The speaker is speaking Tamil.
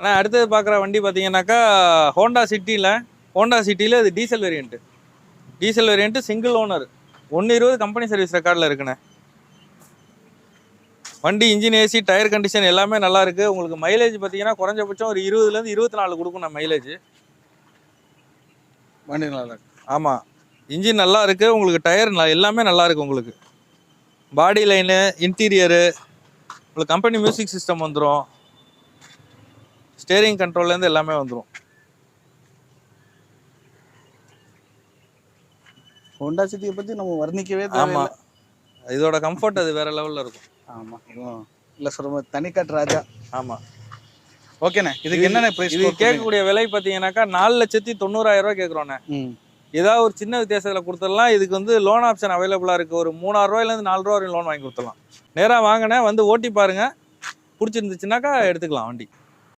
ஆனால் அடுத்தது பார்க்குற வண்டி பார்த்தீங்கன்னாக்கா ஹோண்டா சிட்டியில் இது diesel variant single owner 120 company service ரெக்கார்டில் இருக்குண்ணே. வண்டி இன்ஜின் ஏசி டயர் கண்டிஷன் எல்லாமே நல்லா இருக்குது. உங்களுக்கு மைலேஜ் பார்த்தீங்கன்னா குறைஞ்சபட்சம் ஒரு 20லேருந்து 24 கொடுக்கும் நான் மைலேஜ். வண்டி நல்லா இருக்கு. ஆமாம், இன்ஜின் நல்லா இருக்குது. உங்களுக்கு டயர் எல்லாமே நல்லா இருக்குது. உங்களுக்கு பாடி லைனு இன்டீரியரு உங்களுக்கு கம்பெனி மியூசிக் சிஸ்டம் வந்துடும். ஸ்டேரிங் கண்ட்ரோல்லேருந்து எல்லாமே வந்துடும். ஹோண்டா சிட்டியை பற்றி நம்ம வர்ணிக்கவே தேவையில்லை. ஆமாம், இதோட கம்ஃபர்ட் அது வேறு லெவலில் இருக்கும். ஆமாம், இல்லை சொல்கிற தனிக்காட்டு ராஜா. ஆமாம், ஓகேண்ணே. இதுக்கு என்னென்ன ப்ரைஸ்? இது கேட்கக்கூடிய விலை பார்த்தீங்கன்னாக்கா 4,90,000 ரூபா கேட்குறோண்ணே. ஏதாவது ஒரு சின்ன வித்தியாசத்தில் கொடுத்துடலாம். இதுக்கு வந்து லோன் ஆப்ஷன் அவைலபிளாக இருக்குது. ஒரு 3,000 ரூபாயிலேருந்து 4 ரூபா வரையும் லோன் வாங்கி கொடுத்துடலாம். நேராக வாங்கினேன், வந்து ஓட்டி பாருங்கள். பிடிச்சிருந்துச்சுனாக்கா எடுத்துக்கலாம் வண்டி.